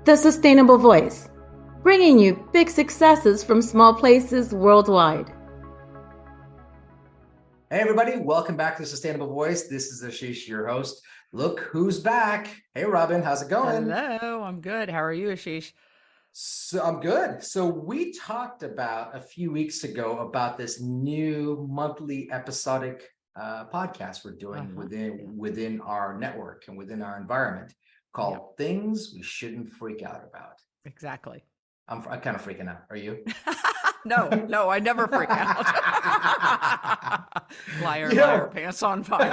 The Sustainable Voice, bringing you big successes from small places worldwide. Hey everybody, welcome back to the Sustainable Voice. This is Ashish, your host. Look who's back. Hey Robin, how's it going? Hello, I'm good. How are you, Ashish? So I'm good. So we talked about a few weeks ago about this new monthly episodic podcast we're doing within our network and within our environment called Things We Shouldn't Freak Out About. Exactly. I'm kind of freaking out. Are you? No, I never freak out. Liar, pants on fire.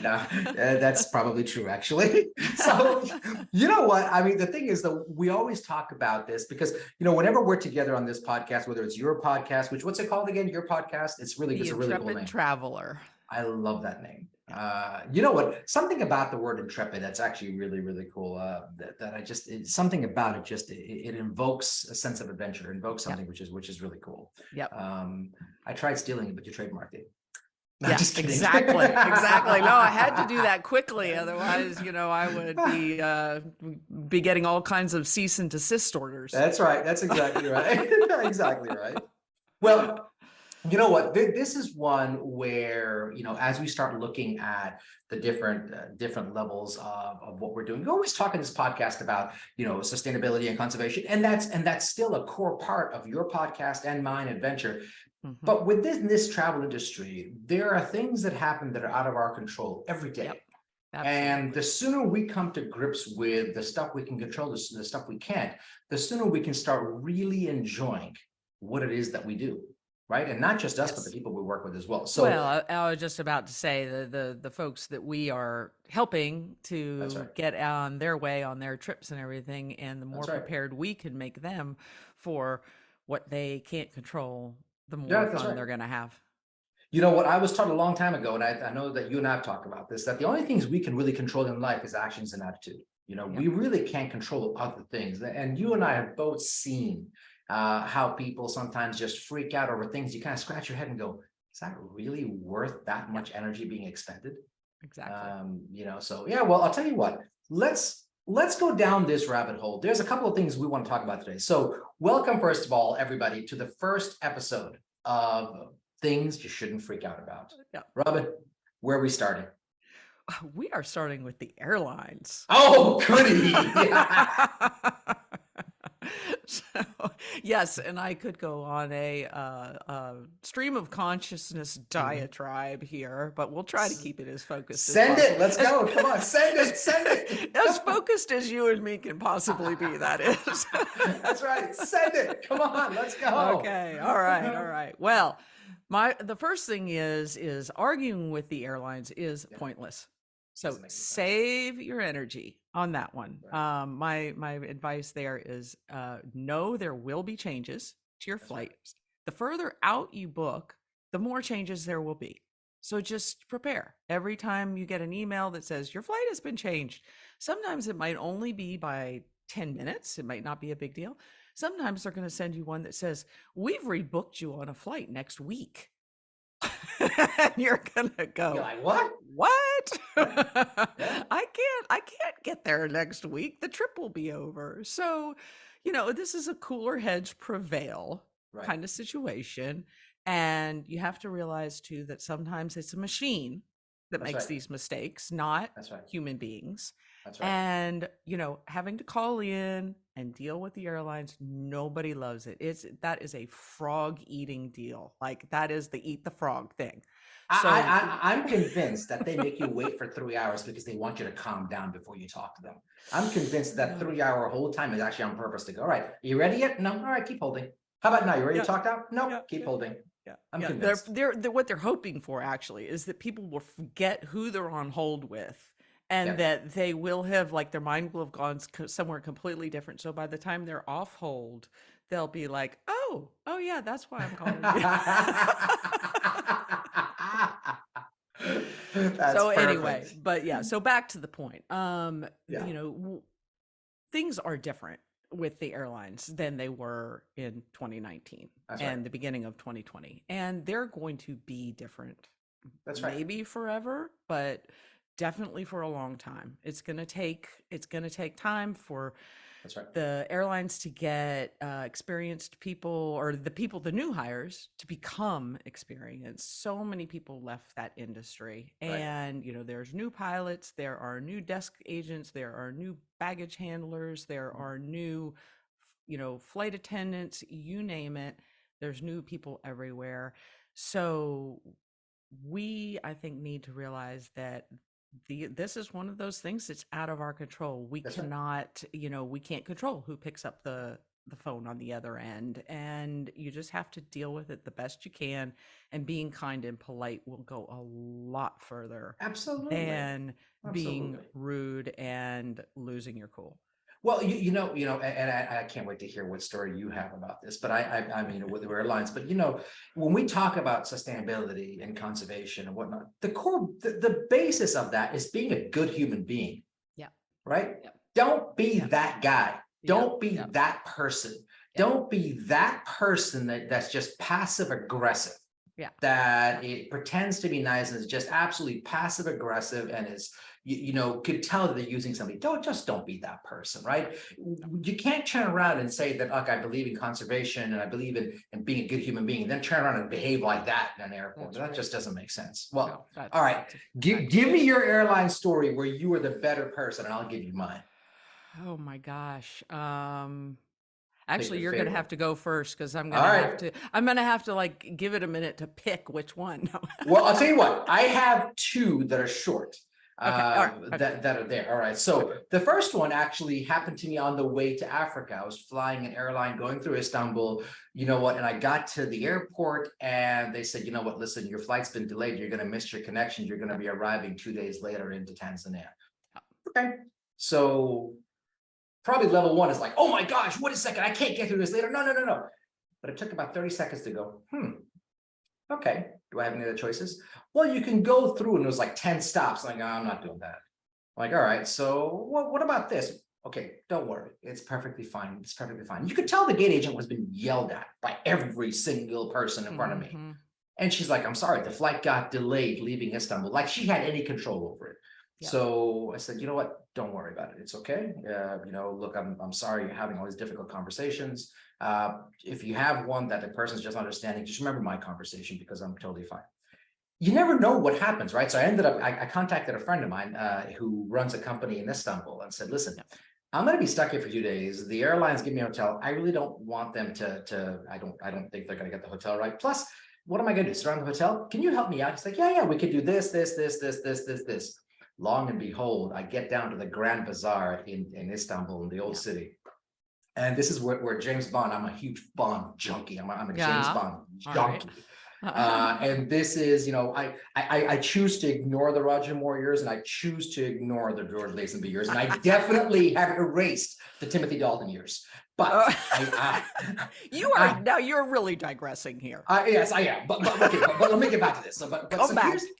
No, that's probably true, actually. So, you know what? I mean, the thing is that we always talk about this because, whenever we're together on this podcast, whether it's your podcast, what's it called again? Your podcast? It's a really cool name. Intrepid Traveler. I love that name. You know what? Something about the word intrepid that's actually really, really cool. Something about it it invokes a sense of adventure, invokes something which is really cool. Yep. I tried stealing it, but you trademarked it. Yeah, exactly. No, I had to do that quickly, otherwise, I would be getting all kinds of cease and desist orders. That's right. That's exactly right. Exactly right. Well, you know what? This is one where, as we start looking at the different levels of what we're doing, we always talk in this podcast about, sustainability and conservation, and that's still a core part of your podcast and mine adventure. Mm-hmm. But within this travel industry, there are things that happen that are out of our control every day. Yep. And the sooner we come to grips with the stuff we can control, the stuff we can't, the sooner we can start really enjoying what it is that we do. Right. And not just us, but the people we work with as well. So, well, I was just about to say the folks that we are helping to get on their way on their trips and everything. And the more prepared we can make them for what they can't control, the more fun they're going to have. You know what I was taught a long time ago, and I know that you and I have talked about this, that the only things we can really control in life is actions and attitude. We really can't control other things. And you and I have both seen how people sometimes just freak out over things. You kind of scratch your head and go, is that really worth that much energy being expended? Exactly. So yeah, well, I'll tell you what, let's go down this rabbit hole. There's a couple of things we want to talk about today. So welcome, first of all, everybody, to the first episode of Things You Shouldn't Freak Out About. Yeah. Robin, where are we starting? We are starting with the airlines. Oh, goody. So, yes, and I could go on a stream of consciousness diatribe here, but we'll try to keep it as focused as possible. Send it. Let's go. Come on. Send it. As focused as you and me can possibly be, that is. That's right. Send it. Come on. Let's go. Okay. All right. Well, the first thing is arguing with the airlines is pointless. So save your energy on that one. Right. My advice there is know there will be changes to your flight. Right. The further out you book, the more changes there will be. So just prepare. Every time you get an email that says your flight has been changed, sometimes it might only be by 10 minutes. It might not be a big deal. Sometimes they're going to send you one that says, we've rebooked you on a flight next week. And you're gonna go, you're like, what? Yeah. I can't get there next week. The trip will be over. So, this is a cooler heads prevail kind of situation. And you have to realize too that sometimes it's a machine that makes these mistakes, not human beings. That's right. And, having to call in and deal with the airlines, nobody loves it. That is a frog eating deal. Like that is the eat the frog thing. So I'm convinced that they make you wait for 3 hours because they want you to calm down before you talk to them. I'm convinced that 3-hour hold time is actually on purpose to go, all right, are you ready yet? No. All right, keep holding. How about now? You ready to talk now? No, keep holding. Yeah. I'm convinced. They're what they're hoping for actually is that people will forget who they're on hold with. And that they will have, like, their mind will have gone somewhere completely different. So by the time they're off hold, they'll be like, oh yeah, that's why I'm calling you. So anyway, but yeah, so back to the point. Things are different with the airlines than they were in 2019 the beginning of 2020. And they're going to be different. That's right. Maybe forever, but definitely for a long time. It's going to take time for That's right. the airlines to get experienced people, or the new hires, to become experienced. So many people left that industry, Right. and there's new pilots, there are new desk agents, there are new baggage handlers, there are new flight attendants, you name it. There's new people everywhere. So I think, need to realize that this is one of those things that's out of our control. We That's right. cannot, we can't control who picks up the phone on the other end, and you just have to deal with it the best you can. And being kind and polite will go a lot further Absolutely. than being Absolutely. rude and losing your cool. Well, and I can't wait to hear what story you have about this. But I mean, with the airlines. But when we talk about sustainability and conservation and whatnot, the basis of that is being a good human being. Yeah. Right. Yeah. Don't be that guy. Don't be Yeah. that person. Yeah. Don't be that person that's just passive aggressive. Yeah. That it pretends to be nice and is just absolutely passive aggressive and is, could tell that they're using somebody. Don't be that person, right? You can't turn around and say that, look, I believe in conservation and I believe in being a good human being, and then turn around and behave like that in an airport. That just doesn't make sense. Well, all right. Give me your airline story where you were the better person, and I'll give you mine. Oh my gosh. Actually, you're going to favorite. have to go first, because I'm going to have to like give it a minute to pick which one. Well, I'll tell you what, I have two that are short. Okay. All right. That are there. All right. So the first one actually happened to me on the way to Africa. I was flying an airline going through Istanbul, and I got to the airport and they said, listen, your flight's been delayed. You're going to miss your connection. You're going to be arriving 2 days later into Tanzania. Okay. So probably level one is like, oh my gosh, wait a second, I can't get through this later. No. But it took about 30 seconds to go, okay, do I have any other choices? Well, you can go through, and it was like 10 stops. Like, I'm not doing that. I'm like, all right, so what about this? Okay, don't worry, it's perfectly fine. It's perfectly fine. You could tell the gate agent was being yelled at by every single person in front of me. And she's like, I'm sorry, the flight got delayed leaving Istanbul. Like she had any control over it. Yeah. So I said, you know what? Don't worry about it. It's okay. Look, I'm sorry you're having all these difficult conversations. If you have one that the person's just understanding, just remember my conversation, because I'm totally fine. You never know what happens, right? So I contacted a friend of mine who runs a company in Istanbul and said, listen, I'm going to be stuck here for 2 days. The airlines give me a hotel. I really don't want them I don't think they're going to get the hotel right. Plus, what am I going to do? Sit around the hotel? Can you help me out? He's like, yeah, we could do this. Long and behold, I get down to the Grand Bazaar in Istanbul, in the old city. And this is where James Bond, I'm a huge Bond junkie. I'm a James Bond junkie. Right. And this is, I choose to ignore the Roger Moore years, and I choose to ignore the George Lazenby years. And I definitely have erased the Timothy Dalton years. But you're really digressing here. Yes, I am. But let me get back to this. So,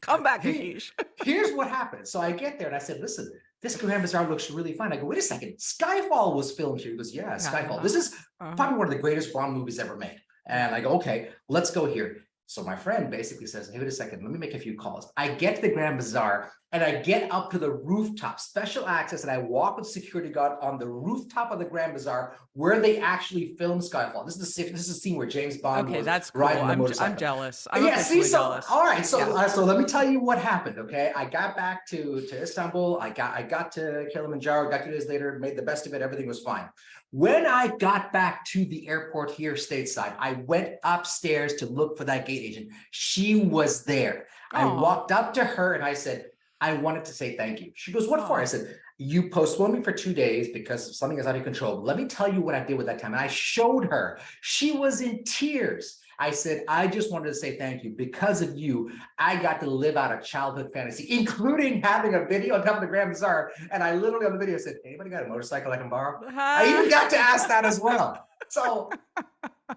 come back, Ashish. Here's what happened. So I get there and I said, listen, this Grand Bazaar looks really fun. I go, wait a second, Skyfall was filmed here. He goes, yeah, Skyfall. This is probably one of the greatest Bond movies ever made. And I go, okay, let's go here. So my friend basically says, hey, wait a second, let me make a few calls. I get to the Grand Bazaar and I get up to the rooftop, special access, and I walk with security guard on the rooftop of the Grand Bazaar where they actually filmed Skyfall. This is a scene where James Bond was that's cool. riding the motorcycle. I'm jealous. Jealous. All right, so let me tell you what happened, okay? I got back to Istanbul. I got to Kilimanjaro, got 2 days later, made the best of it. Everything was fine. When I got back to the airport here stateside, I went upstairs to look for that gate agent. She was there. I walked up to her and I said, I wanted to say thank you. She goes, what for? I said, you postponed me for 2 days because something is out of control. Let me tell you what I did with that time. And I showed her. She was in tears. I said, I just wanted to say thank you. Because of you, I got to live out a childhood fantasy, including having a video on top of the Grand Bazaar. And I literally on the video said, anybody got a motorcycle I can borrow? I even got to ask that as well. So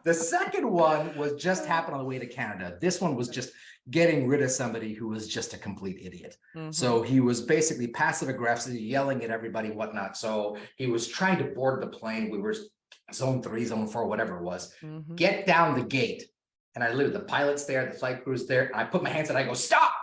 the second one was just happened on the way to Canada. This one was just getting rid of somebody who was just a complete idiot. So he was basically passive aggressive, yelling at everybody, whatnot. So he was trying to board the plane. We were zone 3, zone 4, whatever it was. Get down the gate. And I literally, the pilot's there, the flight crew's there. And I put my hands and I go, stop.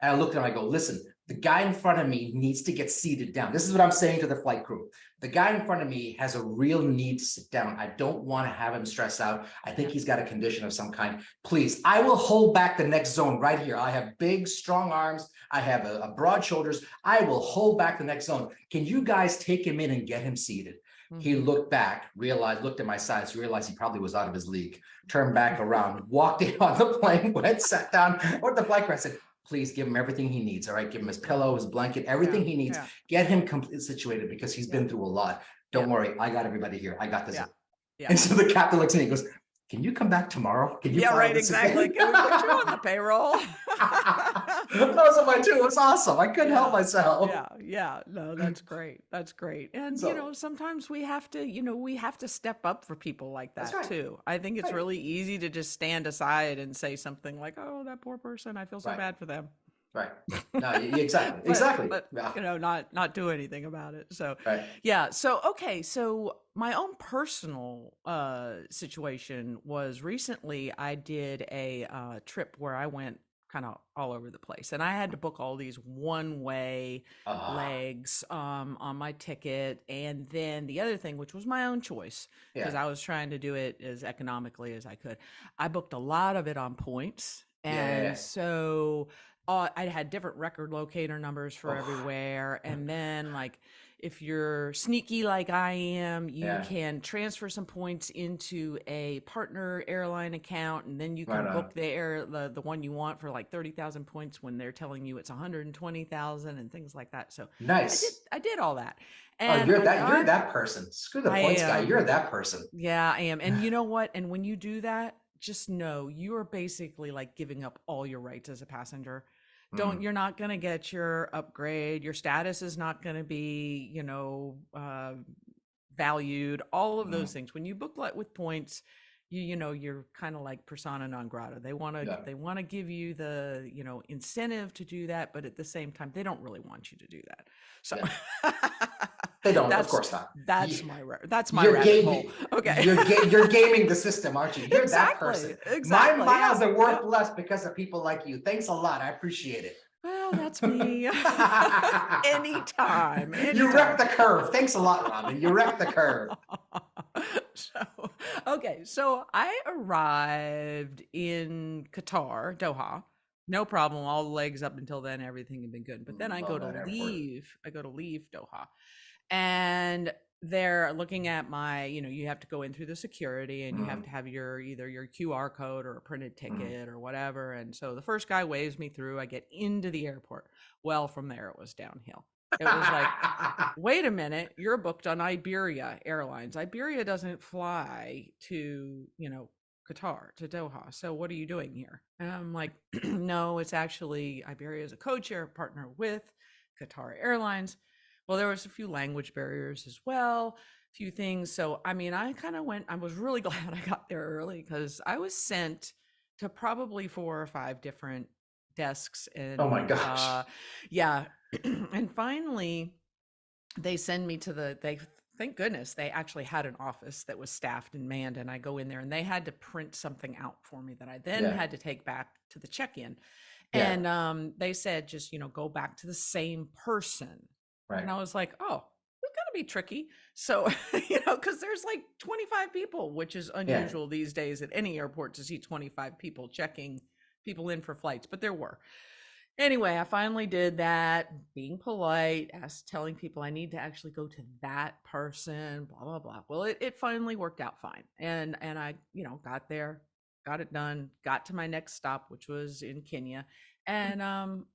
And I looked at him, I go, listen, the guy in front of me needs to get seated down. This is what I'm saying to the flight crew. The guy in front of me has a real need to sit down. I don't want to have him stress out. I think he's got a condition of some kind. Please, I will hold back the next zone right here. I have big, strong arms. I have a broad shoulders. I will hold back the next zone. Can you guys take him in and get him seated? He looked back, looked at my size, realized he probably was out of his league, turned back around, walked in on the plane, went, sat down, or the flight crew. I said, please give him everything he needs. All right. Give him his pillow, his blanket, everything he needs. Get him completely situated because he's been through a lot. Don't worry. I got everybody here. I got this. And so the captain looks at me and goes, can you come back tomorrow? Can you right, exactly. Can we put you on the payroll? Those are my two. It was awesome. I couldn't help myself. No, that's great. That's great. And sometimes we have to step up for people like that too. I think it's really easy to just stand aside and say something like, oh, that poor person, I feel so bad for them. Right. No, exactly. Exactly. But not do anything about it. So So my own personal situation was recently I did a trip where I went kind of all over the place, and I had to book all these one-way legs on my ticket, and then the other thing, which was my own choice, because I was trying to do it as economically as I could, I booked a lot of it on points, and so I had different record locator numbers for everywhere, and then like if you're sneaky like I am, you can transfer some points into a partner airline account, and then you can book the one you want for like 30,000 points when they're telling you it's 120,000 and things like that. So nice. I did all that. And you're that person. Screw the points guy. You're that person. Yeah, I am. And you know what? And when you do that, just know you are basically like giving up all your rights as a passenger. You're not going to get your upgrade. Your status is not going to be, valued, all of those things. When you book with points, you're kind of like persona non grata. They want to give you the, incentive to do that. But at the same time, they don't really want you to do that. So they don't, of course not. That's my rabbit hole. Okay. You're gaming the system, aren't you? You're that person. Exactly. My miles are worth less because of people like you. Thanks a lot. I appreciate it. Well, that's me. Anytime. You wrecked the curve. Thanks a lot, Robin. You wrecked the curve. So I arrived in Qatar, Doha. No problem. All the legs up until then, everything had been good. But then I go to leave Doha. And they're looking at my, you have to go in through the security, and you have to have either your QR code or a printed ticket or whatever. And so the first guy waves me through. I get into the airport. Well, from there it was downhill. It was like, wait a minute, you're booked on Iberia Airlines. Iberia doesn't fly to, Qatar, to Doha. So what are you doing here? And I'm like, no, it's actually Iberia is a codeshare partner with Qatar Airlines. Well, there was a few language barriers as well, a few things. So, I kind of I was really glad I got there early, because I was sent to probably 4 or 5 different desks. And oh my gosh. And finally they send me to thank goodness they actually had an office that was staffed and manned, and I go in there and they had to print something out for me that I then had to take back to the check-in. And they said, just, go back to the same person. Right. And I was like, oh, it's going to be tricky. So, because there's like 25 people, which is unusual these days at any airport to see 25 people checking people in for flights, but there were. Anyway, I finally did that, being polite, telling people I need to actually go to that person, blah, blah, blah. Well, it finally worked out fine. And I, got there, got it done, got to my next stop, which was in Kenya. And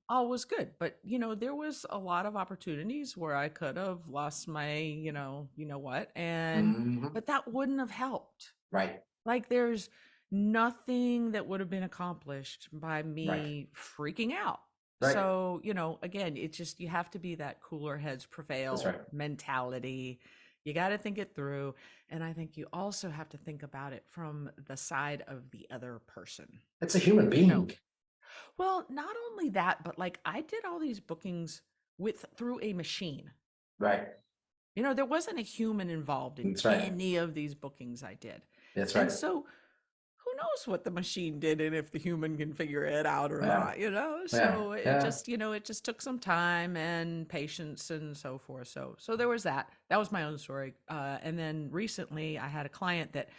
all was good. But, there was a lot of opportunities where I could have lost my, what. And but that wouldn't have helped. Right. Like there's nothing that would have been accomplished by me freaking out. Right. So, again, it's just, you have to be that cooler heads prevail mentality. You got to think it through. And I think you also have to think about it from the side of the other person. It's a human being. Well, not only that, but like I did all these bookings through a machine. Right. There wasn't a human involved in any of these bookings I did. That's right. And so who knows what the machine did and if the human can figure it out or Yeah. not, you know? Yeah. So it Yeah. just, it just took some time and patience and so forth. So there was that. That was my own story. And then recently I had a client that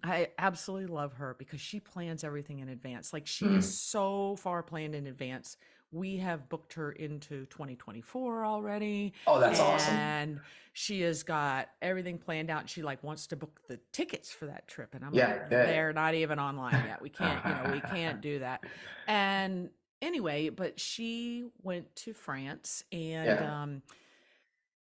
I absolutely love her because she plans everything in advance. Like she is so far planned in advance. We have booked her into 2024 already. Oh, that's awesome. And she has got everything planned out. She like wants to book the tickets for that trip. And I'm Yeah, like, yeah. they're not even online yet. We can't, we can't do that. And anyway, but she went to France and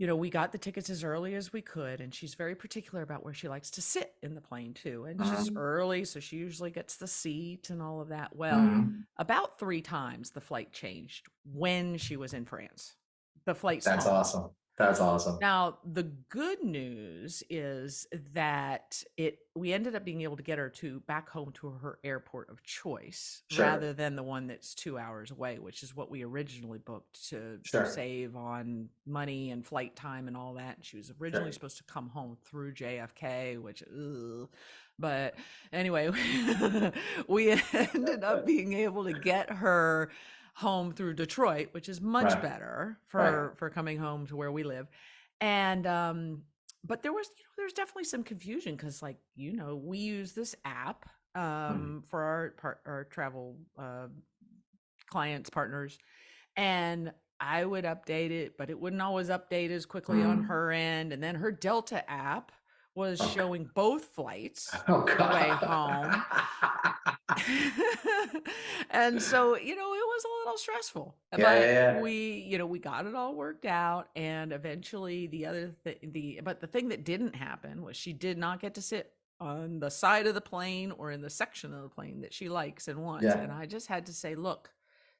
we got the tickets as early as we could, and she's very particular about where she likes to sit in the plane too. And she's early, so she usually gets the seat and all of that. Well, about 3 times the flight changed when she was in France. The flight's That's home. awesome. That's awesome. Now, the good news is that we ended up being able to get her back home to her airport of choice rather than the one that's 2 hours away, which is what we originally booked to save on money and flight time and all that. And she was originally supposed to come home through JFK, which, but anyway, we ended up being able to get her home through Detroit, which is much better for coming home to where we live. And but there's definitely some confusion because we use this app for our travel clients, partners, and I would update it, but it wouldn't always update as quickly on her end. And then her Delta app was showing both flights for the way home. And so, it was a little stressful, but we got it all worked out. And eventually but the thing that didn't happen was she did not get to sit on the side of the plane or in the section of the plane that she likes and wants. And I just had to say, look,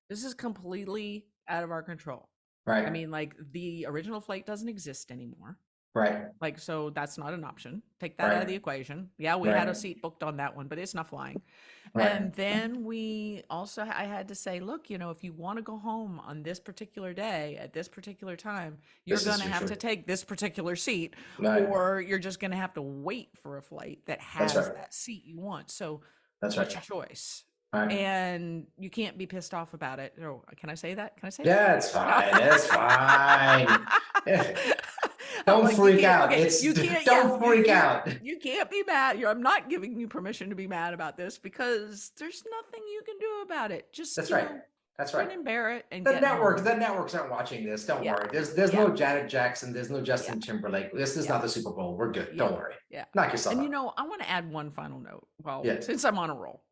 this is completely out of our control. Right. I mean, like the original flight doesn't exist anymore. Right. Like, so that's not an option. Take that out of the equation. Yeah, we had a seat booked on that one, but it's not flying. And then I had to say, look, if you want to go home on this particular day at this particular time, you're going to have to take this particular seat, or you're just going to have to wait for a flight that has that seat you want. So that's your choice. And you can't be pissed off about it. Oh, can I say that? Can I say that? Yeah, it's fine. It's fine. Don't freak out. Don't freak out. You can't be mad. I'm not giving you permission to be mad about this because there's nothing you can do about it. Just That's right. grin and bear it. And the networks aren't watching this. Don't worry. There's no Janet Jackson. There's no Justin Timberlake. This is not the Super Bowl. We're good. Don't worry. Yeah. Knock yourself out. And I want to add one final note. Well, since I'm on a roll.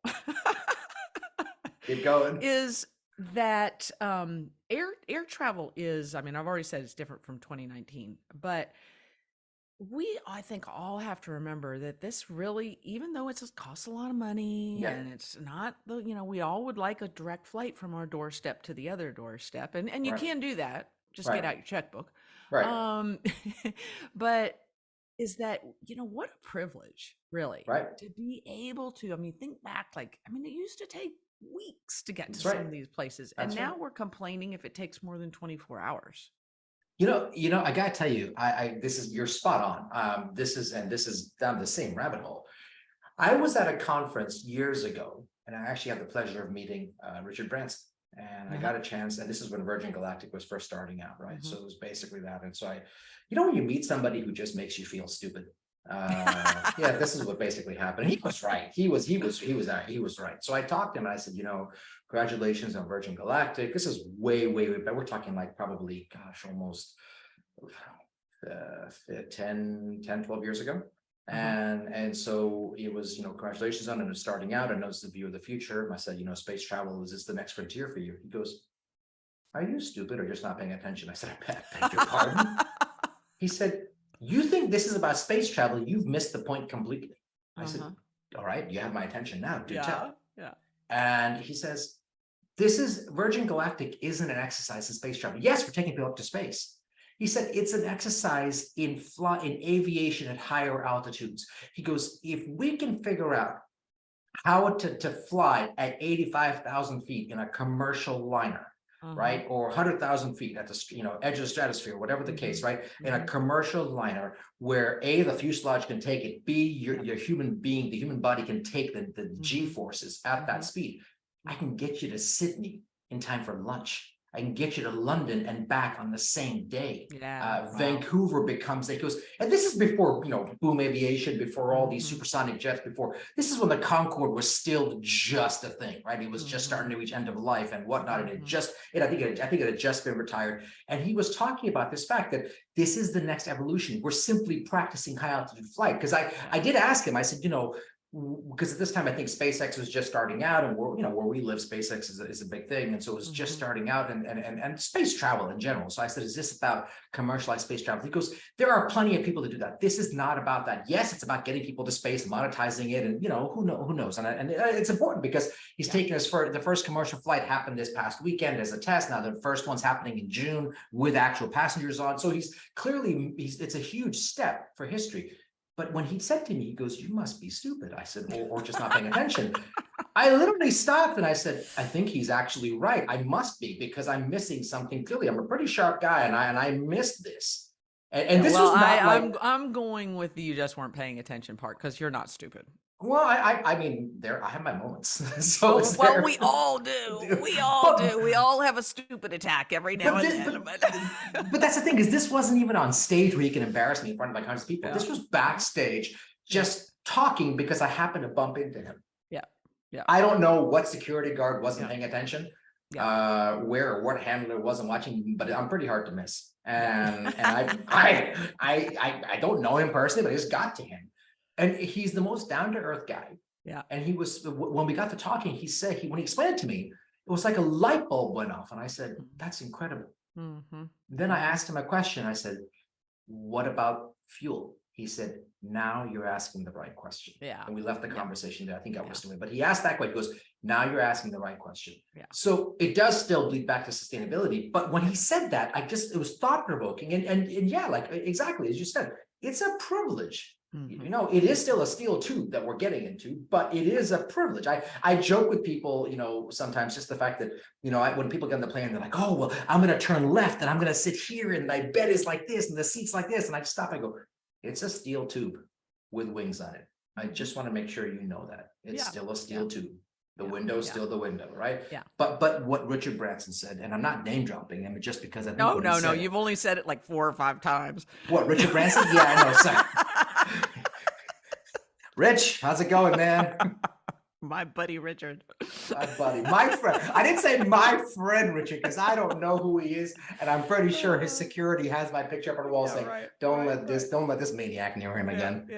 Keep going. Is that air travel is, I've already said it's different from 2019, but I think all have to remember that this really, even though it costs a lot of money and it's not we all would like a direct flight from our doorstep to the other doorstep, and you can do that. Just get out your checkbook. Right. But is that, what a privilege, really, to be able to, think back, it used to take weeks to get to some of these places. And now we're complaining if it takes more than 24 hours. I gotta tell you, you're spot on. This is down the same rabbit hole. I was at a conference years ago, and I actually had the pleasure of meeting Richard Branson. And I got a chance, and this is when Virgin Galactic was first starting out, right? So it was basically that. And so when you meet somebody who just makes you feel stupid, this is what basically happened. He was right. He was right. So I talked to him and I said, congratulations on Virgin Galactic. This is way back. We're talking probably, almost 12 years ago. And so it was, congratulations on it, starting out, and it's the view of the future. And I said, space travel, is this the next frontier for you? He goes, are you stupid or just not paying attention? I said, I beg your pardon. He said, you think this is about space travel? You've missed the point completely. I said, all right, you have my attention now. Do tell. Yeah. And he says, Virgin Galactic isn't an exercise in space travel. Yes, we're taking people up to space. He said, it's an exercise in aviation at higher altitudes. He goes, if we can figure out how to fly at 85,000 feet in a commercial liner, right? Or 100,000 feet at the, edge of the stratosphere, whatever the case, right? In a commercial liner where A, the fuselage can take it, B, your human being, the human body can take the G forces at that speed. I can get you to Sydney in time for lunch. I can get you to London and back on the same day. Vancouver becomes, it goes, and this is before, boom aviation, before all these supersonic jets, this is when the Concorde was still just a thing, right? It was just starting to reach end of life and whatnot. And I think it had just been retired. And he was talking about this fact that this is the next evolution. We're simply practicing high altitude flight. Because I did ask him, I said, because at this time I think SpaceX was just starting out, and where we live, SpaceX is a big thing, and so it was just starting out, and space travel in general. So I said, is this about commercialized space travel? He goes, there are plenty of people to do that. This is not about that. Yes, it's about getting people to space, monetizing it, and who knows, and it's important because he's taking us for the first commercial flight happened this past weekend as a test. Now the first one's happening in June with actual passengers on. So he's clearly it's a huge step for history. But when he said to me, he goes, you must be stupid. I said, or just not paying attention. I literally stopped and I said, I think he's actually right. I must be, because I'm missing something. Clearly, I'm a pretty sharp guy, and I missed this. And this was not I'm going with the you just weren't paying attention part, because you're not stupid. Well, I mean, I have my moments. So we all do. We all do. We all have a stupid attack every now and then. But that's the thing, is this wasn't even on stage where he can embarrass me in front of like hundreds of people. This was backstage, just talking because I happened to bump into him. Yeah. I don't know what security guard wasn't paying attention, where or what handler wasn't watching, but I'm pretty hard to miss. And I don't know him personally, but I just got to him. And he's the most down-to-earth guy. Yeah. And he was, when we got to talking, he said, when he explained it to me, it was like a light bulb went off. And I said, that's incredible. Then I asked him a question. I said, what about fuel? He said, now you're asking the right question. Yeah. And we left the conversation there. I think I was doing it. But he asked that question. He goes, now you're asking the right question. Yeah. So it does still bleed back to sustainability. But when he said that, it was thought-provoking. And yeah, like exactly as you said, it's a privilege. It is still a steel tube that we're getting into, but it is a privilege. I joke with people, sometimes just the fact that, when people get on the plane, they're like, oh, well, I'm going to turn left and I'm going to sit here and my bed is like this and the seat's like this. And I just stop and go, it's a steel tube with wings on it. I just want to make sure you know that it's still a steel tube. The window is still the window, right? Yeah. But what Richard Branson said, and I'm not name dropping him, just because I think no, you've only said it like 4 or 5 times. What, Richard Branson? Yeah, I know. Sorry. Rich, how's it going, man? My buddy Richard. My friend. I didn't say my friend Richard, because I don't know who he is, and I'm pretty sure his security has my picture up on the wall saying, "Don't let this maniac near him again."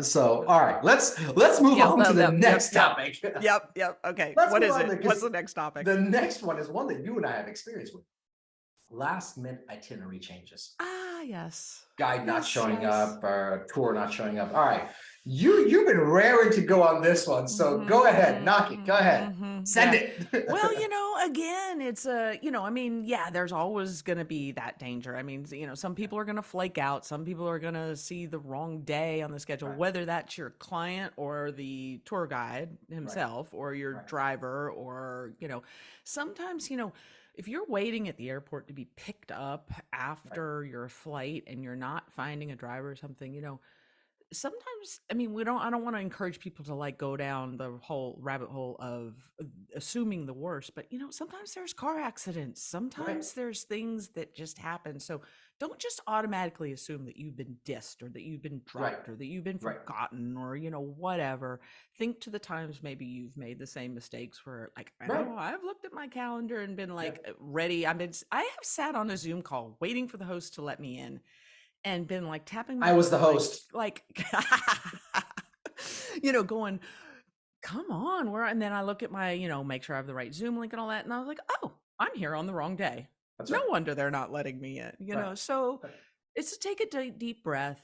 So, all right, let's move on to the next topic. Yep. Okay. What is it? What's the next topic? The next one is one that you and I have experience with. Last minute itinerary changes. Yes. Guide not showing up, or tour not showing up. All right. You've been raring to go on this one, so go ahead, knock it. Go ahead, send it. Well, again, it's there's always going to be that danger. I mean, some people are going to flake out. Some people are going to see the wrong day on the schedule, whether that's your client or the tour guide himself or your driver, or sometimes if you're waiting at the airport to be picked up after your flight and you're not finding a driver or something, sometimes, I don't want to encourage people to like go down the whole rabbit hole of assuming the worst, but sometimes there's car accidents. Sometimes there's things that just happen. So don't just automatically assume that you've been dissed or that you've been dropped or that you've been forgotten or, whatever. Think to the times maybe you've made the same mistakes where like, I've looked at my calendar and been like ready. I have sat on a Zoom call waiting for the host to let me in. And been like tapping my I was the host. Like going, come on, and then I look at my, make sure I have the right Zoom link and all that. And I was like, oh, I'm here on the wrong day. No wonder they're not letting me in, So it's to take a deep breath.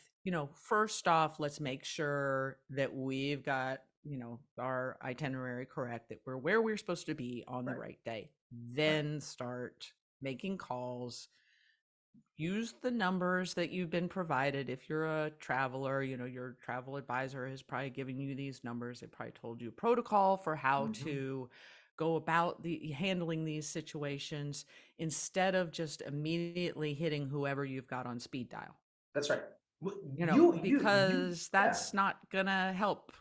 First off, let's make sure that we've got, our itinerary correct, that we're where we're supposed to be on the right day. Then start making calls. Use the numbers that you've been provided. If you're a traveler, your travel advisor has probably given you these numbers. They probably told you a protocol for how to go about handling these situations instead of just immediately hitting whoever you've got on speed dial. That's right. Because Yeah. that's not gonna help.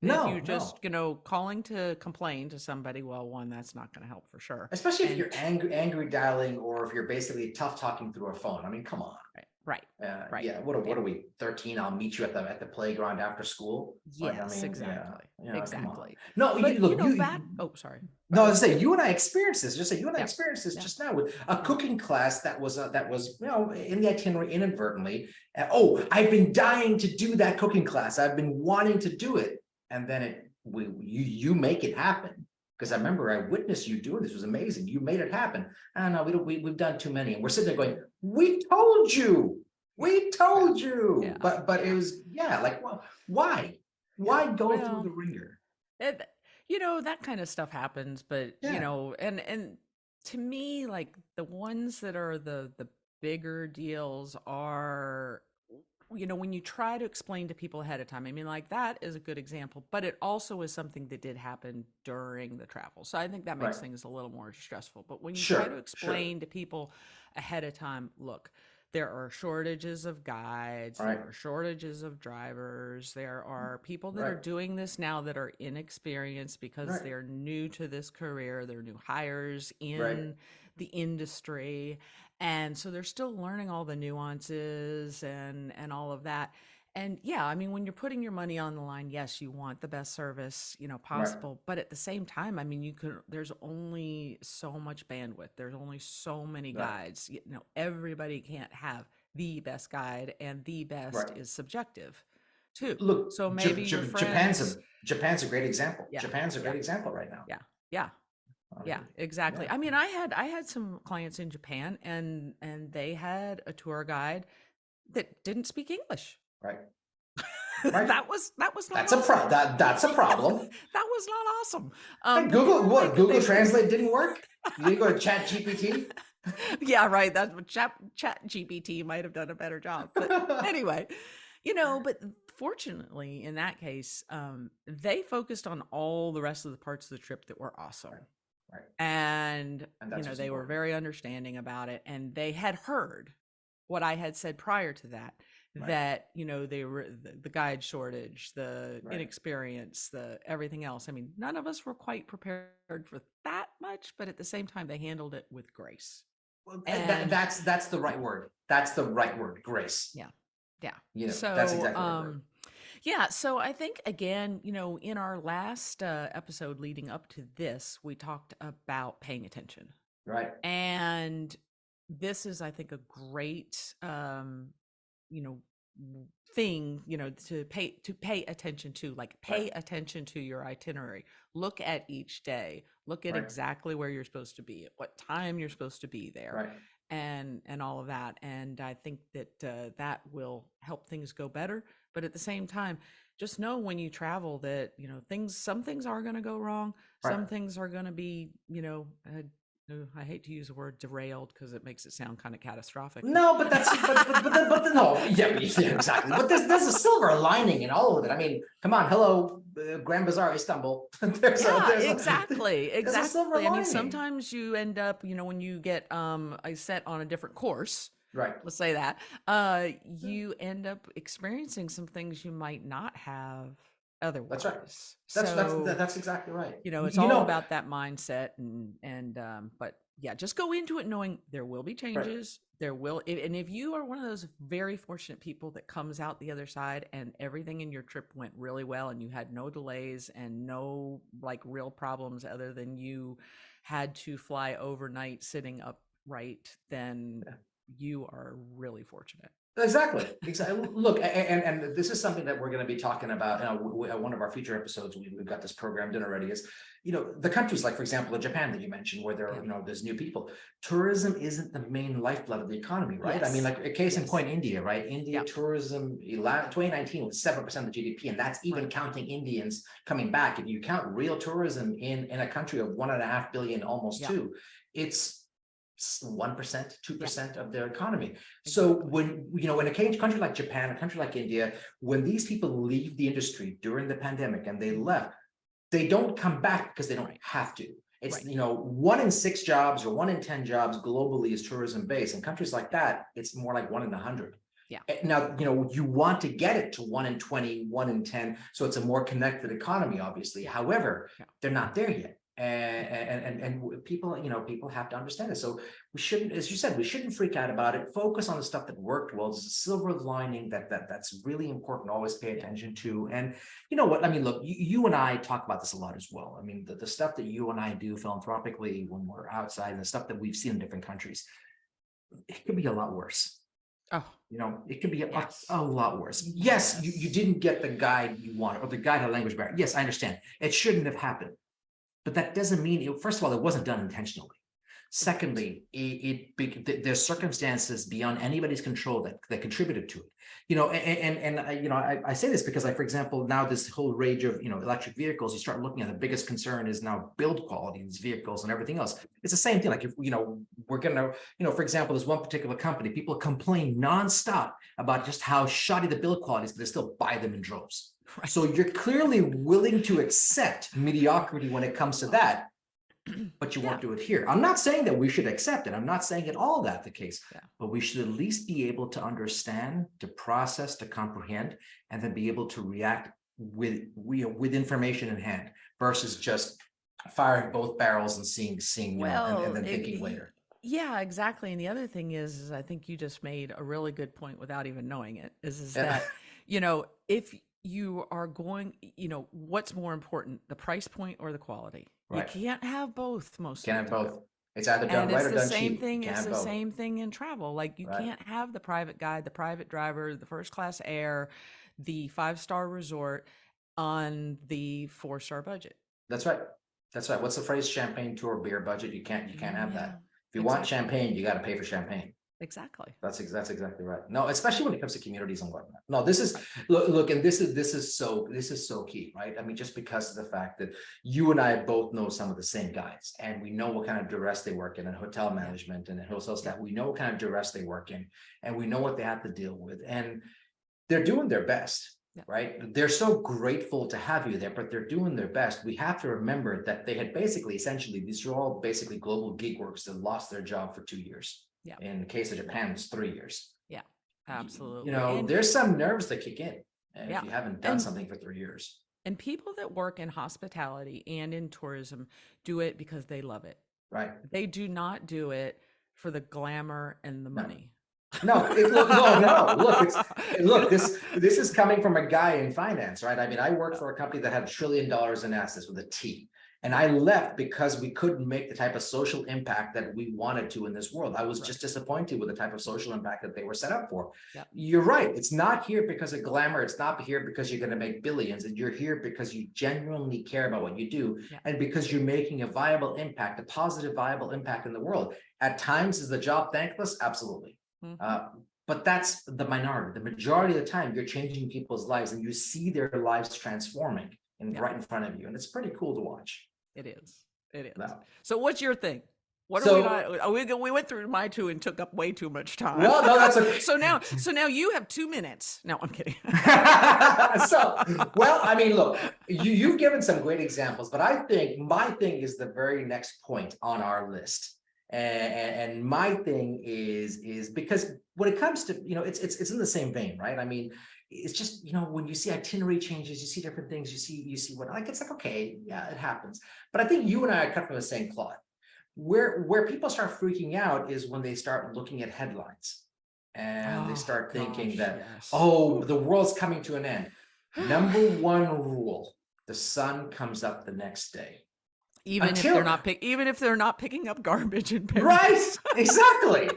If No, you're just, no. calling to complain to somebody, well, one, that's not gonna help for sure. Especially if you're angry dialing, or if you're basically tough talking through a phone. I mean, come on. Right. Yeah. What are we? 13? I'll meet you at the playground after school. Yes, exactly. Exactly. No, But look, back. Oh, sorry. No, I was saying, you and I experienced this. Just say you and I Yeah. experienced this Yeah. just now with a cooking class that was in the itinerary inadvertently. Oh, I've been dying to do that cooking class. I've been wanting to do it, and then you make it happen. Because I remember I witnessed you doing this. It was amazing. You made it happen. I don't know, we've done too many, and we're sitting there going, "We told you, we told you." Yeah. But it was like, well, why go through the ringer? That kind of stuff happens, but and to me, like, the ones that are the bigger deals are, when you try to explain to people ahead of time. I mean, like, that is a good example, but it also is something that did happen during the travel. So I think that makes things a little more stressful. But when you try to explain to people ahead of time, look, there are shortages of guides, there are shortages of drivers, there are people that are doing this now that are inexperienced because they're new to this career, they're new hires in the industry. And so they're still learning all the nuances and all of that. And yeah, I mean, when you're putting your money on the line, yes, you want the best service, possible. But at the same time, I mean, there's only so much bandwidth. There's only so many guides. Everybody can't have the best guide, and the best is subjective too. Look, so maybe your friends, Japan's a great example. Yeah, Japan's a great example right now. Yeah, exactly. I mean, I had some clients in Japan, and they had a tour guide that didn't speak English. Right. That was not that's awesome. That's a problem. That was not awesome. Google Translate didn't work. You didn't go to Chat GPT. Yeah, right. That's what Chat GPT might have done a better job. But anyway, but fortunately in that case, they focused on all the rest of the parts of the trip that were awesome. Right. And they were very understanding about it, and they had heard what I had said prior to that, that they were the guide shortage, the inexperience, the everything else. I mean, none of us were quite prepared for that much, but at the same time, they handled it with grace. Well, that's the right word. That's the right word, grace. Yeah. So that's exactly the right word. Yeah, so I think, again, in our last episode leading up to this, we talked about paying attention. Right. And this is, I think, a great, thing, to pay attention to, like, pay attention to your itinerary. Look at each day. Look at exactly where you're supposed to be, at what time you're supposed to be there. And all of that. And I think that that will help things go better. But at the same time, just know when you travel that, some things are going to go wrong. Some things are going to be, I hate to use the word derailed because it makes it sound kind of catastrophic. No, but that's but no, exactly. But there's a silver lining in all of it. I mean, come on, hello, Grand Bazaar, Istanbul. Exactly. I mean, sometimes you end up, when you get set on a different course. Right. Let's say that you end up experiencing some things you might not have otherwise. That's right. That's exactly right. It's all about that mindset, and but yeah, just go into it knowing there will be changes. There will, and if you are one of those very fortunate people that comes out the other side and everything in your trip went really well, and you had no delays and no real problems other than you had to fly overnight sitting upright, then you are really fortunate. Exactly. Look, and this is something that we're going to be talking about. One of our future episodes, we've got this programmed in already. Is the countries like, for example, Japan that you mentioned, where there are there's new people. Tourism isn't the main lifeblood of the economy, right? I mean, like a case in point, India, right? India tourism 2019 was 7% of GDP, and that's even counting Indians coming back. If you count real tourism in a country of 1.5 billion, almost 2, it's 1%, 2% of their economy. So when in a country like Japan, a country like India, when these people leave the industry during the pandemic and they left, they don't come back because they don't have to. It's, Right. 1 in 6 jobs or 1 in 10 jobs globally is tourism based. In countries like that, it's more like 1 in 100. Yeah. Now, you want to get it to 1 in 20, 1 in 10. So it's a more connected economy, obviously. However, Yeah. they're not there yet. And people, people have to understand it. So we shouldn't, as you said, we shouldn't freak out about it. Focus on the stuff that worked well. There's a silver lining that's really important to always pay attention to. And you know what? I mean, look, you and I talk about this a lot as well. I mean, the stuff that you and I do philanthropically when we're outside and the stuff that we've seen in different countries, it could be a lot worse. Oh, It could be yes. a lot worse. Yes, you Yes. didn't get the guide you wanted or the guide had language barrier. Yes, I understand. It shouldn't have happened. But that doesn't mean, first of all, it wasn't done intentionally. Secondly, there's circumstances beyond anybody's control that contributed to it. I say this because, like, for example, now this whole rage of electric vehicles, you start looking at the biggest concern is now build quality of these vehicles and everything else. It's the same thing. Like, if we're gonna, for example, there's one particular company, people complain nonstop about just how shoddy the build quality is, but they still buy them in droves. Right. So you're clearly willing to accept mediocrity when it comes to that, but you won't do it here. I'm not saying that we should accept it. I'm not saying at all that's the case, but we should at least be able to understand, to process, to comprehend, and then be able to react with information in hand versus just firing both barrels and seeing and then thinking later. Yeah, exactly. And the other thing is I think you just made a really good point without even knowing it, is that, if you are going, what's more important, the price point or the quality? Right. You can't have both most Can't of the have time. both. It's either done And right it's or the done same cheap. thing. Can't It's have the both. same thing in travel. Like, you Right. can't have the private guide, the private driver, the first class air, the 5-star resort on the 4-star budget. That's right. That's right. What's the phrase? Champagne tour beer budget. You can't have Yeah, that. If you want champagne, you got to pay for champagne. exactly. That's exactly right. No, especially when it comes to communities and whatnot. No, this is look, and this is so key, right? I mean, just because of the fact that you and I both know some of the same guys, and we know what kind of duress they work in hotel management and hotel staff. We know what kind of duress they work in, and we know what they have to deal with, and they're doing their best. Right? They're so grateful to have you there, but they're doing their best. We have to remember that they had essentially, these are all basically global gig workers that lost their job for 2 years. Yeah. In the case of Japan, it's 3 years. Yeah, absolutely. There's some nerves that kick in if you haven't done And- something for 3 years. And people that work in hospitality and in tourism do it because they love it. Right. They do not do it for the glamour and the money. No. Look, this is coming from a guy in finance, right? I mean, I worked for a company that had $1 trillion in assets with a T. And I left because we couldn't make the type of social impact that we wanted to in this world. I was just disappointed with the type of social impact that they were set up for. Yep. You're right. It's not here because of glamour. It's not here because you're going to make billions. And you're here because you genuinely care about what you do. Yep. And because you're making a viable impact, a positive, viable impact in the world. At times, is the job thankless? Absolutely. Mm-hmm. But that's the minority. The majority of the time, you're changing people's lives and you see their lives transforming right in front of you. And it's pretty cool to watch. It is. It is. No. So what's your thing? What are we went through my 2 and took up way too much time. Well, no, that's okay. So now you have 2 minutes. No, I'm kidding. I mean, look, you've given some great examples, but I think my thing is the very next point on our list. And my thing is because when it comes to, it's in the same vein, right? I mean, it's just, when you see itinerary changes, you see different things, you see what, it's like, okay, yeah, it happens. But I think you and I are cut from the same cloth. Where people start freaking out is when they start looking at headlines and they start thinking that, the world's coming to an end. Number 1 rule, the sun comes up the next day. Even if they're not picking up garbage in Paris. Right. Exactly.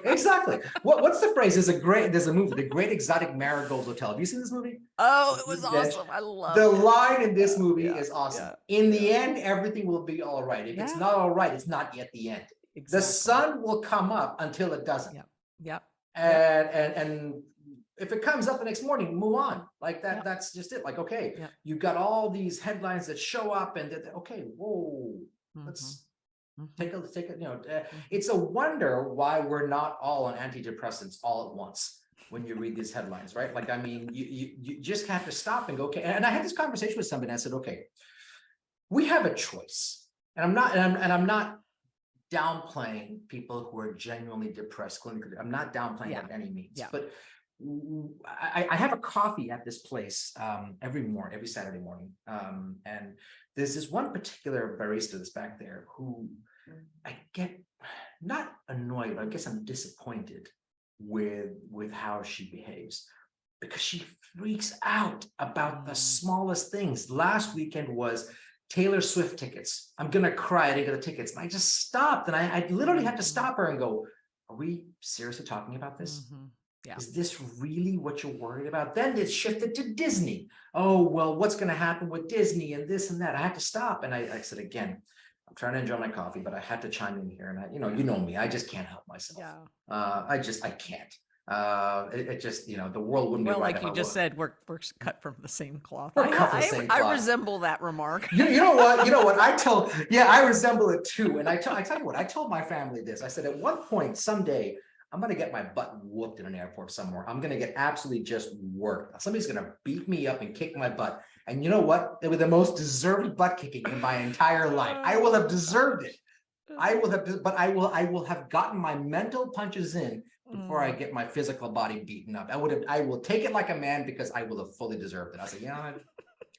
What's the phrase? There's a movie, The Great Exotic Marigold Hotel. Have you seen this movie? Oh, it was awesome. I love the line in this movie is awesome. Yeah. In the end, everything will be all right. If it's not all right, it's not yet the end. Exactly. The sun will come up until it doesn't. Yep. And if it comes up the next morning, move on. Like that. That's just it. Like, okay, you've got all these headlines that show up and okay, whoa. Let's take a it's a wonder why we're not all on antidepressants all at once when you read these headlines, right? Like, I mean, you just have to stop and go, okay. And I had this conversation with somebody and I said, okay, we have a choice. and I'm not downplaying people who are genuinely depressed clinically. I'm not downplaying Yeah. by any means, Yeah. but I have a coffee at this place every Saturday morning. And there's this one particular barista that's back there who I get not annoyed, but I guess I'm disappointed with how she behaves, because she freaks out about the smallest things. Last weekend was Taylor Swift tickets. I'm gonna cry, I didn't get the tickets. And I just stopped, and I literally had to stop her and go, are we seriously talking about this? Yeah. Is this really what you're worried about? Then it shifted to Disney. Oh, well, what's going to happen with Disney and this and that? I had to stop. And I said, again, I'm trying to enjoy my coffee, but I had to chime in here. And you know me, I just can't help myself. Yeah. I can't. It just, the world wouldn't be Well, right. like you just said, we're cut from the same cloth. We're cut from the same I cloth. resemble that remark. You know what? I resemble it too. And I tell you what, I told my family this. I said, at one point, someday, I'm going to get my butt whooped in an airport somewhere. I'm going to get absolutely just worked. Somebody's going to beat me up and kick my butt. And you know what? It was the most deserved butt kicking in my entire life. I will have deserved it. I will have gotten my mental punches in before I get my physical body beaten up. I will take it like a man, because I will have fully deserved it. I said,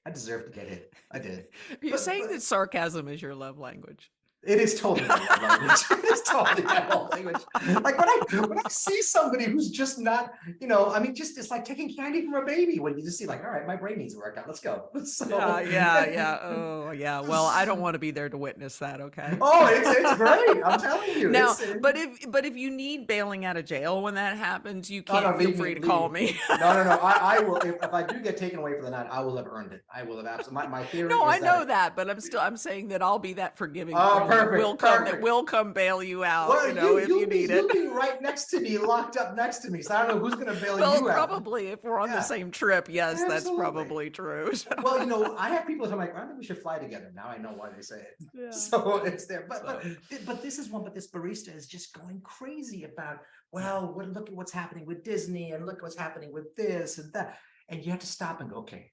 I deserve to get hit. I did. You're saying that sarcasm is your love language. It is totally my love language. It's totally my love language. Like when I see somebody who's just not, it's like taking candy from a baby, when you just see like, all right, my brain needs a workout. Let's go. So, Yeah. Oh, yeah. Well, I don't want to be there to witness that. Okay. Oh, it's great. I'm telling you. Now, but if you need bailing out of jail when that happens, you can't feel free to call me. No. I will. If I do get taken away for the night, I will have earned it. I will have absolutely. My theory. No, is I know that, but I'm saying that I'll be that forgiving. Oh, Perfect. That will come bail you out, well, if you need it. You'll be right next to me, locked up next to me. So I don't know who's going to bail you out. Well, probably if we're on the same trip, yes, Absolutely. that's probably true. So. Well, I have people who are like, I think we should fly together. Now I know why they say it. Yeah. So it's there. But this is one. But this barista is just going crazy about, well, look at what's happening with Disney, and look what's happening with this and that. And you have to stop and go, okay,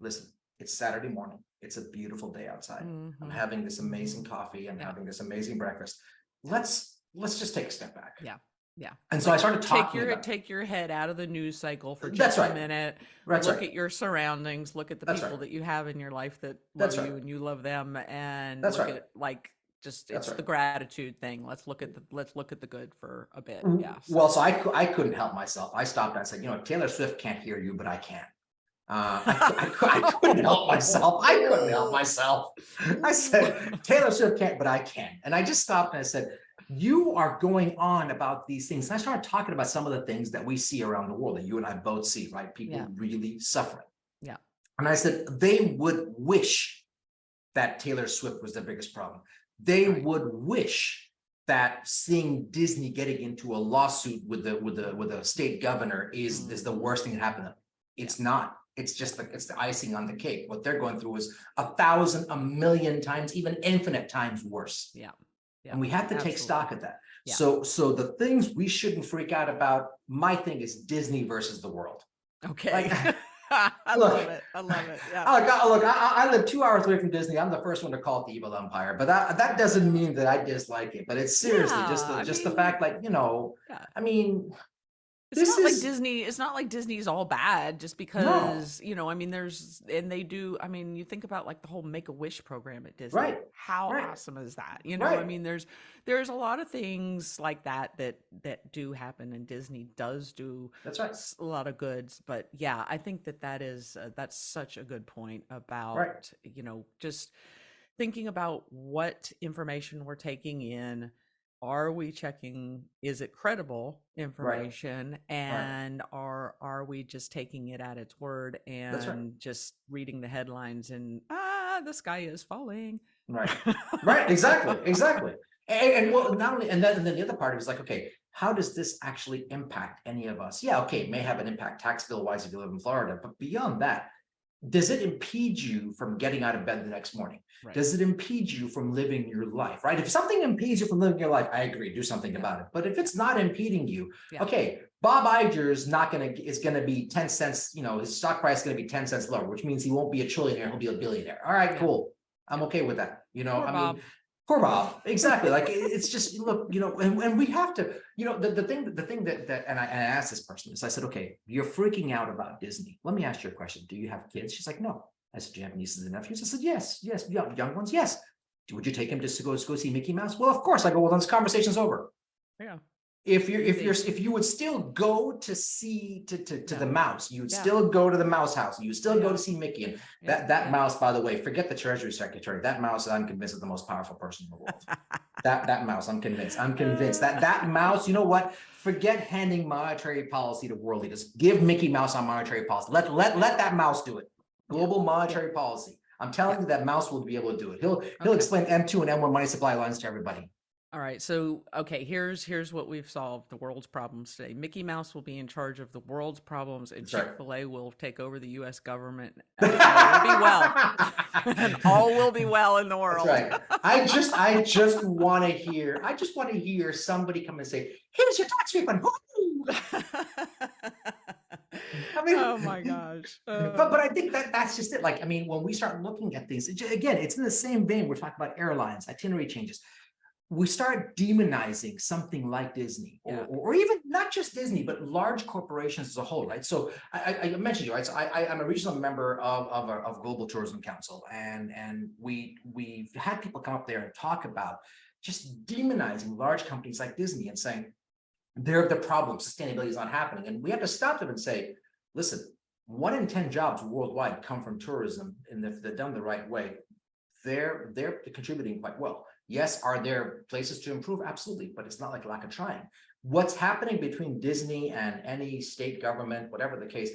listen. It's Saturday morning. It's a beautiful day outside. I'm having this amazing coffee. I'm having this amazing breakfast. Let's just take a step back. Yeah. And so I started talking take your head out of the news cycle for just a minute. Look at your surroundings. Look at the people that you have in your life that love you and you love them. And look at it's the gratitude thing. Let's look at the good for a bit. Yeah. Well, so I couldn't help myself. I stopped and I said, Taylor Swift can't hear you, but I can. I couldn't help myself. I said, Taylor Swift can't, but I can. And I just stopped and I said, you are going on about these things. And I started talking about some of the things that we see around the world, that you and I both see, right? People really suffering. Yeah. And I said, they would wish that Taylor Swift was the biggest problem. They would wish that seeing Disney getting into a lawsuit with the state governor is the worst thing that happened to them. It's not. It's just it's the icing on the cake. What they're going through is 1,000, 1,000,000 times, even infinite times worse. Yeah. And we have to take stock of that. Yeah. So the things we shouldn't freak out about, my thing is Disney versus the world. Okay. I love it. Yeah. Look, I live 2 hours away from Disney. I'm the first one to call it the evil empire, but that doesn't mean that I dislike it. But it's seriously the fact, like, I mean, it's not like Disney's all bad just because, I mean, you think about like the whole Make-A-Wish program at Disney. Right. How awesome is that? I mean, there's a lot of things like that do happen, and Disney does do a lot of goods. But yeah, I think that's such a good point about, just thinking about what information we're taking in. Are we checking, is it credible information? And are we just taking it at its word and just reading the headlines and the sky is falling? Right. Exactly. And well, not only, and then the other part is like, okay, how does this actually impact any of us? Yeah, okay, it may have an impact tax bill wise if you live in Florida, but beyond that, does it impede you from getting out of bed the next morning? Right. Does it impede you from living your life, right? If something impedes you from living your life, I agree, do something about it. But if it's not impeding you, okay, Bob Iger's is going to be 10 cents, his stock price is going to be 10 cents lower, which means he won't be a trillionaire, he'll be a billionaire. All right, cool. I'm okay with that. Poor I Bob. mean, poor Bob. Exactly. Like it's just, look, and we have to, the thing that, and I asked this person is, I said, okay, you're freaking out about Disney. Let me ask you a question. Do you have kids? She's like, no. I said, do you have nieces and nephews? I said, yes, young ones, yes. Would you take him just to go see Mickey Mouse? Well, of course. I go, well, then this conversation's over. Yeah. If you would still go to see to the mouse, you would Yeah. still go to the mouse house, you would still go to see Mickey. And that mouse, by the way, forget the Treasury Secretary. That mouse, I'm convinced, is the most powerful person in the world. that mouse, I'm convinced that mouse, you know what? Forget handing monetary policy to world leaders. Give Mickey Mouse on monetary policy. Let that mouse do it. Global monetary policy. I'm telling you that mouse will be able to do it. He'll explain M2 and M1 money supply lines to everybody. All right. So, okay, here's what we've solved the world's problems today. Mickey Mouse will be in charge of the world's problems, and Chick-fil-A will take over the U.S. government. And all will be well. And all will be well in the world. That's right. I just want to hear somebody come and say, here's your tax refund. I mean, oh my gosh. But I think that's just it. Like, I mean, when we start looking at things, again, it's in the same vein. We're talking about airlines, itinerary changes. We start demonizing something like Disney, or even not just Disney, but large corporations as a whole, right? So I mentioned you, right? So I'm a regional member of Global Tourism Council, and we've had people come up there and talk about just demonizing large companies like Disney and saying they're the problem, sustainability is not happening, and we have to stop them and say, listen, 1 in 10 jobs worldwide come from tourism, and if they're done the right way, they're contributing quite well. Yes, are there places to improve? Absolutely, but it's not like lack of trying. What's happening between Disney and any state government, whatever the case,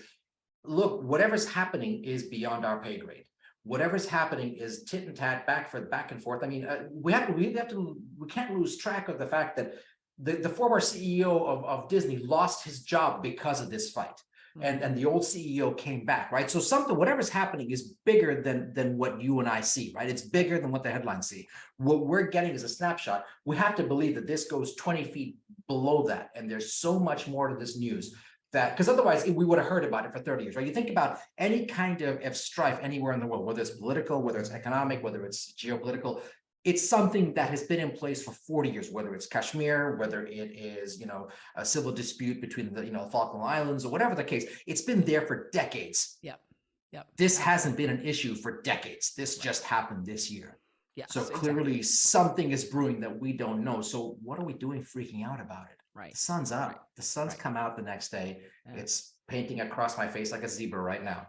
look, whatever's happening is beyond our pay grade. Whatever's happening is tit and tat, back and forth. I mean, we can't lose track of the fact that the former CEO of Disney lost his job because of this fight. And the old CEO came back, right? So whatever's happening is bigger than what you and I see, right? It's bigger than what the headlines see. What we're getting is a snapshot. We have to believe that this goes 20 feet below that. And there's so much more to this news that, because otherwise we would have heard about it for 30 years, right? You think about any kind of strife anywhere in the world, whether it's political, whether it's economic, whether it's geopolitical, it's something that has been in place for 40 years, whether it's Kashmir, whether it is, a civil dispute between the, Falkland Islands or whatever the case, it's been there for decades. Yep. This hasn't been an issue for decades. This just happened this year. Yes, so clearly something is brewing that we don't know. So what are we doing freaking out about it? Right. The sun's up. Right. The sun's come out the next day. Yeah. It's painting across my face like a zebra right now.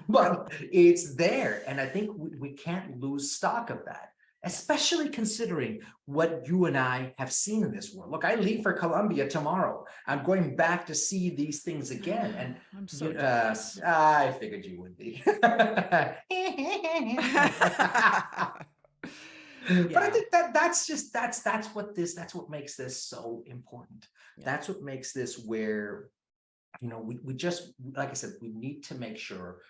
But it's there, and I think we can't lose stock of that, especially considering what you and I have seen in this world. Look, I leave for Colombia tomorrow. I'm going back to see these things again, and I'm so jealous. I figured you would be. But I think that's what makes this so important. Yeah. That's what makes this where we just, like I said, we need to make sure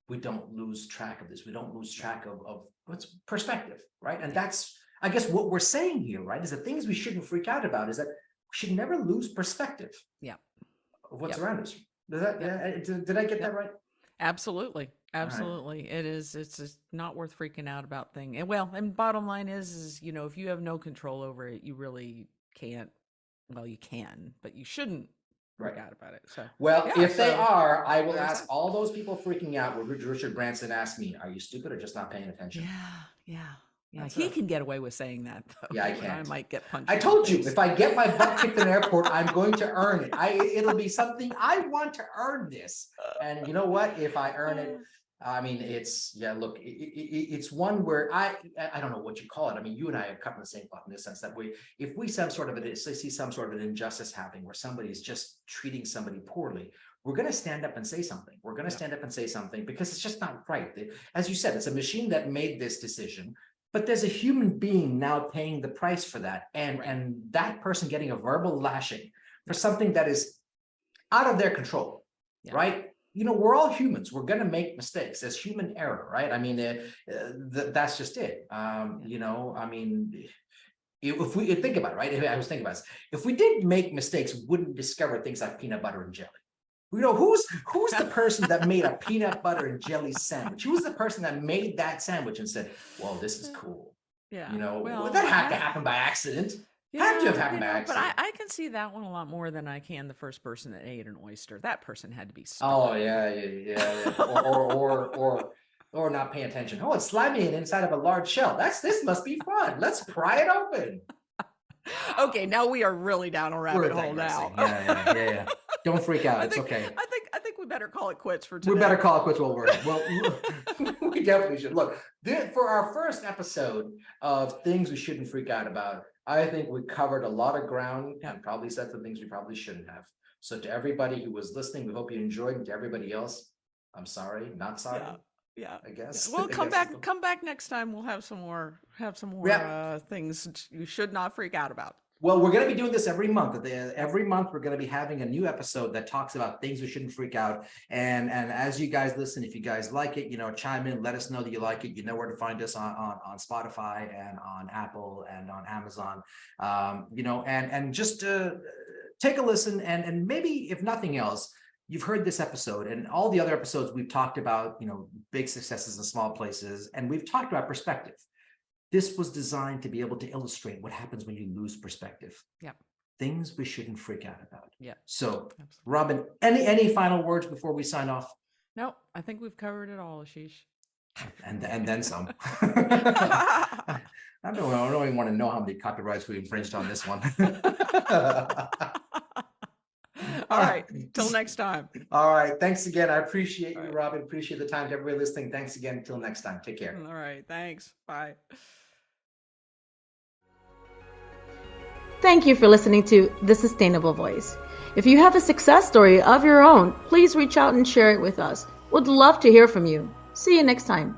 we don't lose track of this. We don't lose track of what's perspective, right? And that's, I guess, what we're saying here, right? Is the things we shouldn't freak out about is that we should never lose perspective. Yeah. Of what's around us. Did I get that right? Absolutely. Absolutely. Right. It's just not worth freaking out about things. And bottom line is, if you have no control over it, you really can't. Well, you can, but you shouldn't. Out about it. So if they are, I will ask all those people freaking out what Richard Branson asked me, are you stupid or just not paying attention? Yeah. He can get away with saying that though. Yeah, I can. I might get punched. I told you, if I get my butt kicked in an airport, I'm going to earn it. It'll be something I want to earn this. And you know what? If I earn it, I mean, it's one where I don't know what you call it. I mean, you and I are cutting the same cloth in this sense that if we see some sort of an injustice happening where somebody's just treating somebody poorly, we're going to stand up and say something. We're going to stand up and say something because it's just not right. As you said, it's a machine that made this decision, but there's a human being now paying the price for that. And that person getting a verbal lashing for something that is out of their control, right? We're all humans. We're going to make mistakes. There's human error, right? I mean, that's just it. I mean, if we think about it, right? I was thinking about this. If we did make mistakes, we wouldn't discover things like peanut butter and jelly, Who's the person that made a peanut butter and jelly sandwich? Who's the person that made that sandwich and said, well, this is cool? Yeah. Well, that had to happen by accident. Had to have happened by accident. But I can see that one a lot more than I can the first person that ate an oyster. That person had to be smart. Oh, yeah. Or not paying attention. Oh, it's slimy inside of a large shell. This must be fun. Let's pry it open. Okay, now we are really down a rabbit hole now. Yeah. Don't freak out. It's okay. I think we better call it quits for today. We better call it quits while we're we definitely should. Look, for our first episode of things we shouldn't freak out about, I think we covered a lot of ground and probably said some things we probably shouldn't have. So to everybody who was listening, we hope you enjoyed. And to everybody else, I'm sorry, not sorry. Yeah, I guess. Well, come back next time. We'll have some more things you should not freak out about. Well, we're going to be doing this every month. Every month, we're going to be having a new episode that talks about things we shouldn't freak out. And as you guys listen, if you guys like it, chime in, let us know that you like it. You know where to find us on Spotify and on Apple and on Amazon. And just take a listen. And maybe if nothing else, you've heard this episode and all the other episodes we've talked about, big successes in small places, and we've talked about perspective. This was designed to be able to illustrate what happens when you lose perspective. Yeah. Things we shouldn't freak out about. Yeah. So, absolutely. Robin, any final words before we sign off? No, I think we've covered it all, Ashish. And then some. I don't even want to know how many copyrights we infringed on this one. All right. Till next time. All right. Thanks again. I appreciate you, Robin. Appreciate the time to everybody listening. Thanks again. Till next time. Take care. All right. Thanks. Bye. Thank you for listening to The Sustainable Voice. If you have a success story of your own, please reach out and share it with us. We'd love to hear from you. See you next time.